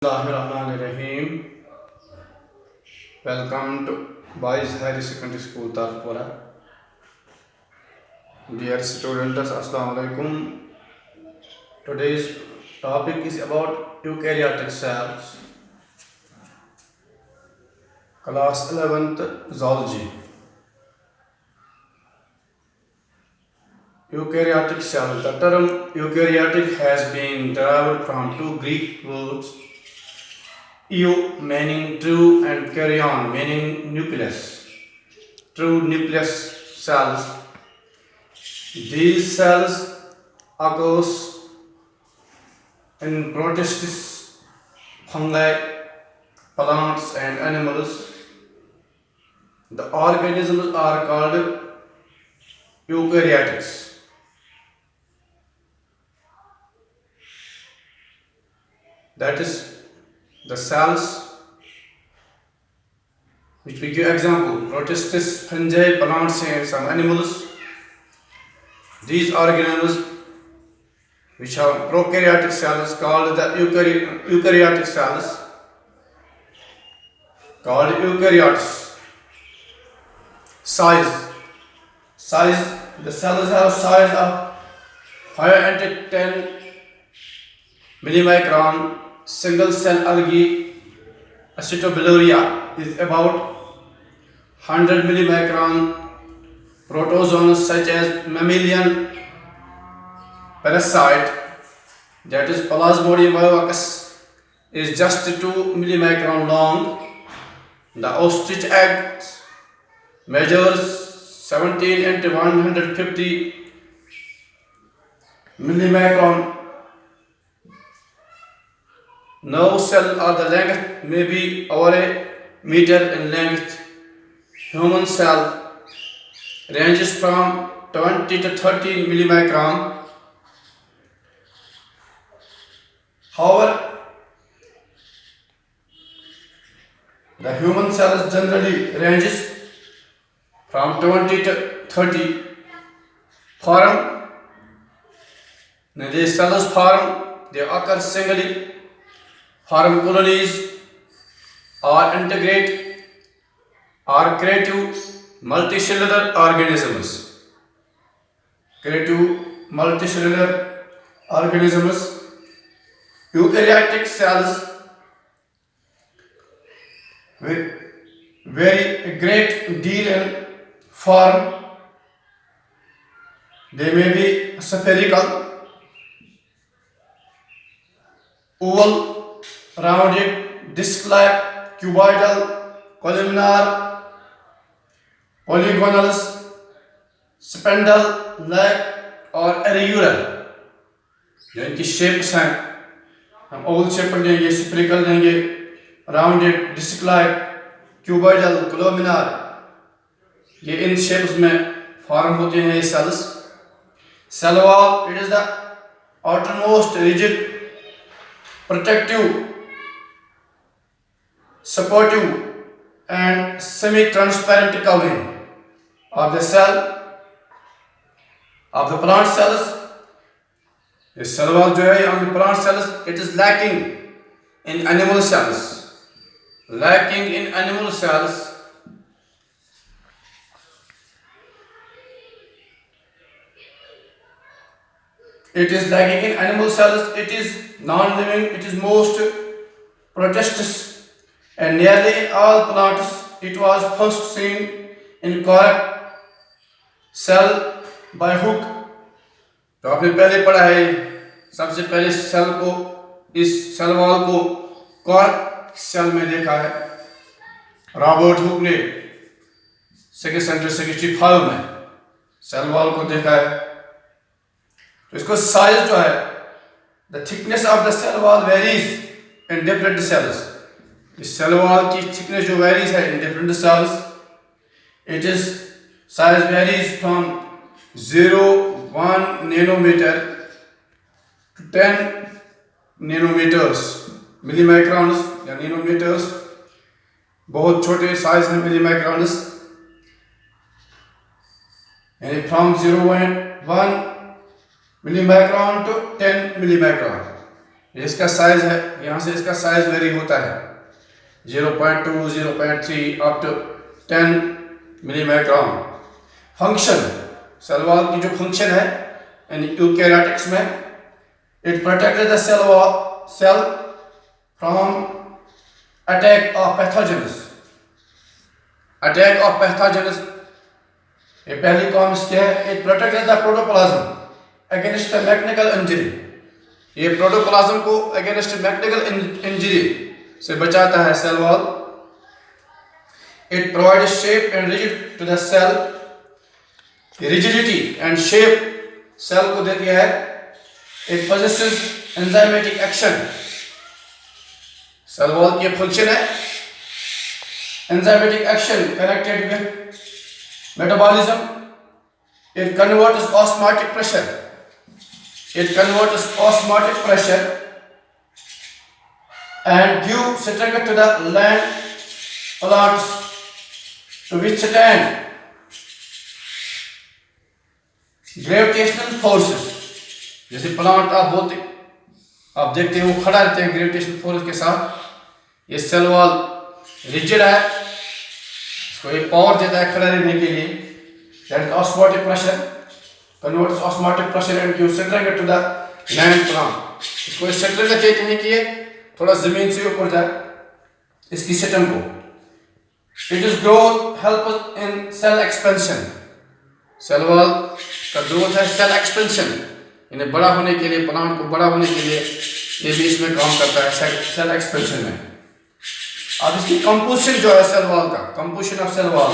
Bismillahirrahmanirrahim. Welcome to Boys Higher Secondary School, Tarpura. Dear students, Assalamu alaikum. Today's topic is about eukaryotic cells. Class 11th Zoology. Eukaryotic cell. The term eukaryotic has been derived from two Greek words, eu meaning true and karyon meaning nucleus. True nucleus cells. These cells occur in protists, fungi, plants and animals. The organisms are called eukaryotics. That is the cells which we give example, protists, fungi, plants and some animals. These organisms which have prokaryotic cells called the eukaryotic cells, called eukaryotes. Size, the cells have size of 5 into 10 millimicron. Single cell algae Acetobacteria is about 100 millimicron. Protozoans such as mammalian parasite, that is Plasmodium vivax, is just 2 millimicron long. The ostrich egg measures 17 into 150 millimicron. Nerve cell or the length may be over a meter in length. Human cell ranges from 20 to 30 millimicron. However, the human cells generally ranges from 20 to 30. When these cells form, they occur singly, form colonies, or integrate, or creative multicellular organisms. Eukaryotic cells vary a great deal in form. They may be spherical, oval, rounded, disc-like, cuboidal, columnar, polygonal, spindle-like और irregular. जो इनकी shapes हैं, हम Oval shape लेंगे, spherical लेंगे, rounded, disc-like, cuboidal, कोलुमिनार, ये इन shapes में form होते हैं ये sales. Cell wall, it is the outermost rigid, protective, supportive and semi-transparent covering of the cell of the plant cells. The cell wall जो है on the plant cells, it is lacking in animal cells. It is lacking in animal cells. It is non-living. It is most protists and nearly all plants. It was first seen in cork cell by Hook. तो आपने पहले पढ़ा है, सबसे पहले cell को, इस cell wall को कॉर्क सेल में देखा है रॉबर्ट हुक ने 2nd सेंचुरी 65 में सेल वॉल को देखा है. तो इसको साइज जो है, the thickness of the cell wall varies in different cells. इस सेल वॉल की थिकनेस जो वेरीज है in different cells, it is size varies from 0.1 nanometer to 10 nanometers, millimicrons या नैनोमीटर्स. बहुत छोटे साइज हैं मिलीमाइक्रॉन्स, यानी फ्रॉम 0.1 millimicron to 10 millimicron. ये इसका साइज है, यहाँ से इसका साइज वेरी होता है 0.2, 0.3 up to 10 millimicron. Function, cell wall की जो फंक्शन है इन यूकैरियोटिक्स में, it protected the cell from attack of pathogens. Attack of pathogens, ये पहली काम इसकी है। It protected the protoplasm against mechanical injury. ये प्रोटोप्लाज्म को अगेंस्ट मैकेनिकल इंजरी से बचाता है cell wall. It provide shape and rigid to the cell. Rigidity and shape cell को देती है। It possesses enzymatic action. Cell wall की function है enzymatic action connected with metabolism. It converts osmotic pressure. It converts osmotic pressure and gives strength to the land plants to withstand gravitational forces. जैसे plant आप देखते हैं वो खड़ा रहते हैं ग्रेविटेशनल फोर्स के साथ। ये सेल वॉल रिजिड है, इसको एक पावर देता है खड़ा रहने के लिए। That is osmotic pressure, converts osmotic pressure and gives strength to the land plant. इसको इस सेटल का कहते हैं कि ये थोड़ा जमीन से ऊपर जाए इसकी सिस्टम को। It is growth help in cell expansion. Cell wall का ग्रोथ है सेल एक्सपेंशन, इन्हें बड़ा होने के लिए, प्लांट को बड़ा होने के लिए ये भी इसमें काम करता है सेल एक्सपेंशन में। अब इसकी कंपोजिशन जो है सेल वॉल का, composition of cell wall,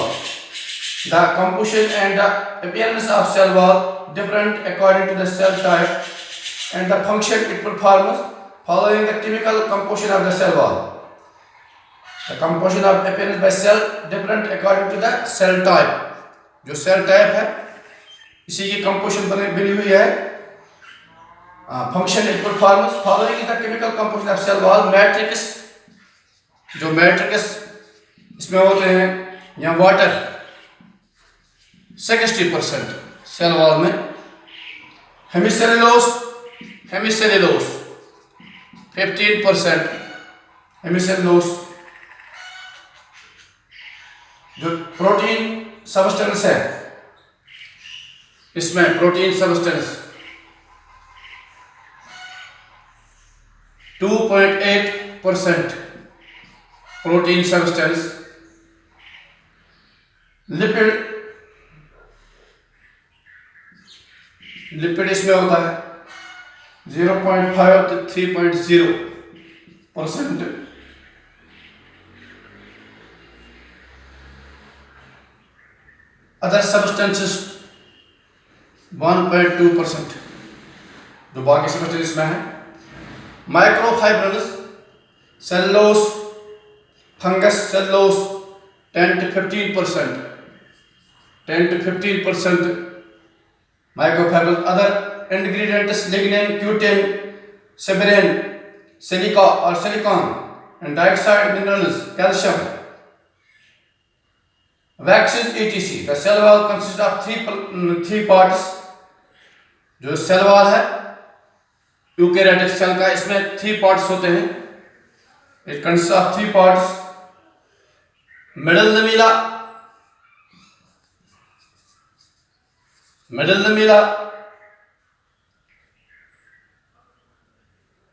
the composition and the appearance of cell wall different according to the cell type and the function it performs following the chemical composition of the cell wall. The composition of appearance by cell different according to the cell type. जो cell type है इसी की composition बनी हुई है। Function it performs following the chemical composition of cell wall. Matrix, जो matrix इसमें होते हैं या वाटर 60% सेल वॉल में, हेमिसेलुलोज 15%, हेमिसेलुलोज जो प्रोटीन सबस्टेंस है, इसमें protein substance 2.8% protein substance. Lipid इसमें होता है 0.5 to 3.0%। अदर सब्सटेंसेस 1.2%, जो बाकी सब्सटेंस इसमें है। माइक्रोफाइब्रस, cellulose, fungus cellulose 10 to 15%, 10 to 15% microfibrils. Other ingredients lignin, cutin, severin, silica or silicon and dioxide minerals, calcium, waxes etc. The cell wall consists of three parts. जो cell wall है eukaryotic cell का, इसमें 3 parts होते हैं। It consist of 3 parts. Middle lamella,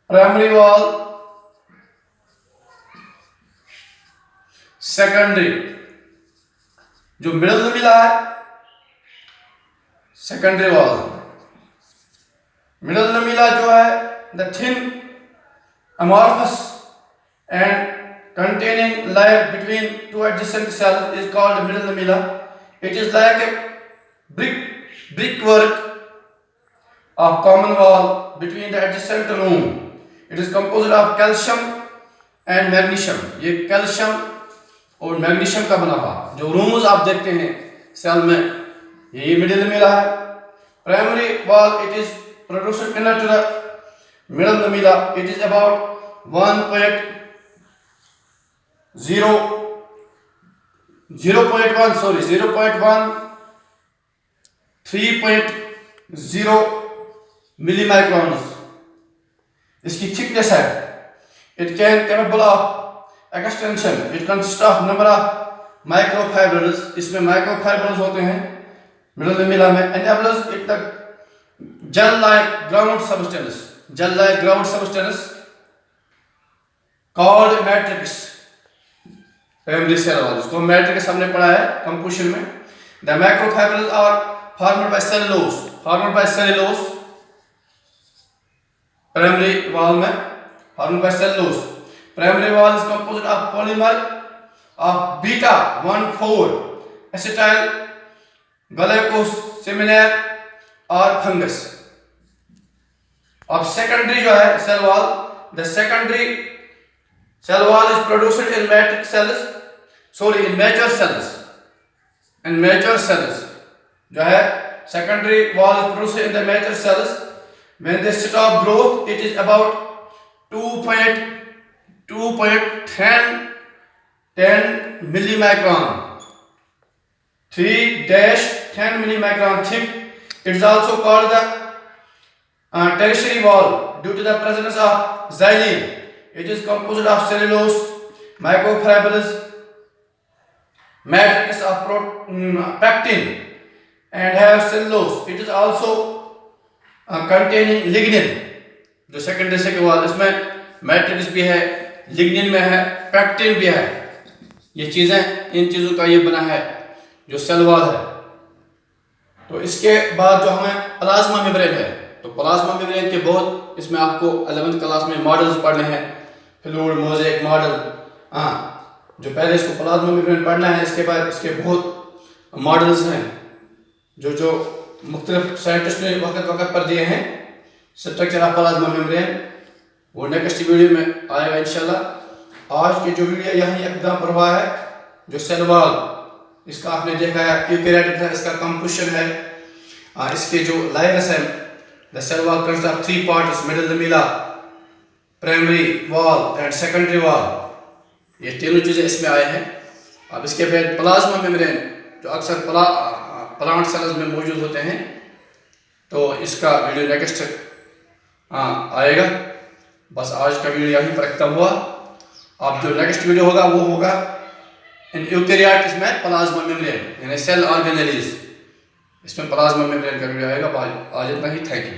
primary wall, secondary. जो middle lamella है secondary wall. Middle lamella जो है the thin amorphous and containing layer between two adjacent cells is called middle lamella. It is like a brickwork of common wall between the adjacent room. It is composed of calcium and magnesium. ये calcium और magnesium का बना हुआ जो rooms आप देखते हैं cell में, ये मिडल लमीला है। Primary wall it is produced inner to the middle lamella. It is about 0.1 3.0 millimicrons. इसकी थिकनेस है, it can capable of extension, it consist of number of microfibrils, इसमें माइक्रोफाइब्रिल्स होते हैं मिडल लमीला में, enables it the gel like ground substance called matrix, primary cell wall, जिसको matrix हमने पढ़ा है कंपोजिशन में। The microfibrils are formed by cellulose, primary wall में formed by cellulose. Primary wall is composed of polymer of beta 1,4 acetyl glucosamine और fungus. अब secondary जो है cell wall, the secondary cell wall is produced in matrix cells, sorry in mature cells जो है secondary wall is produced in the mature cells. When they stop growth it is about 2.10 millimicron, 3-10 millimicron thick. It is also called the tertiary wall due to the presence of xylene. It is composed of cellulose, microfibrils, matrix of pectin, and have cellulose. It is also containing lignin. जो secondary से wall, इसमें matrix भी है, lignin में है, pectin भी है। ये चीज़ें, इन चीज़ों का ये बना है जो सेल वॉल है। तो इसके बाद जो हमें प्लाज्मा मेम्ब्रेन है, तो प्लाज्मा मेम्ब्रेन के बहुत, इसमें आपको 11th क्लास में मॉडल्स पढ़ने हैं, फ्लूइड मोज़ेक मॉडल, जो पहले इसको प्लाज्मा मेम्ब्रेन पढ़ना है, इसके बाद इसके बहुत मॉडल्स हैं जो मुख्तलिफ साइंटिस्ट ने वक्त पर दिए हैं। स्ट्रक्चर ऑफ प्लाज्मा मेम्ब्रेन वो नेक्स्ट वीडियो में आएगा इंशाल्लाह। आज की जो वीडियो यहीं एकदम पर हुआ है, जो सेल वॉल, इसका आपने देखा है यूकैरियोटिक है, इसका कंपोजिशन है, इसके जो लाइनस है, the cell wall consist of 3 parts, middle lamella, primary wall and secondary wall, ये तीनों चीज़ें इसमें आए हैं। अब इसके बाद प्लाज्मा मेम्ब्रेन जो अक्सर प्लांट सेल्स में मौजूद होते हैं, तो इसका वीडियो नेक्स्ट आएगा। बस आज का वीडियो यहीं पर खत्म हुआ। अब जो नेक्स्ट वीडियो होगा वो होगा इन यूकैरियोट्स में प्लाज्मा मेम्ब्रेन, यानी सेल ऑर्गेनेलीज, इसमें प्लाज्मा मेम्ब्रेन का वीडियो आएगा। आज इतना ही, थैंक यू।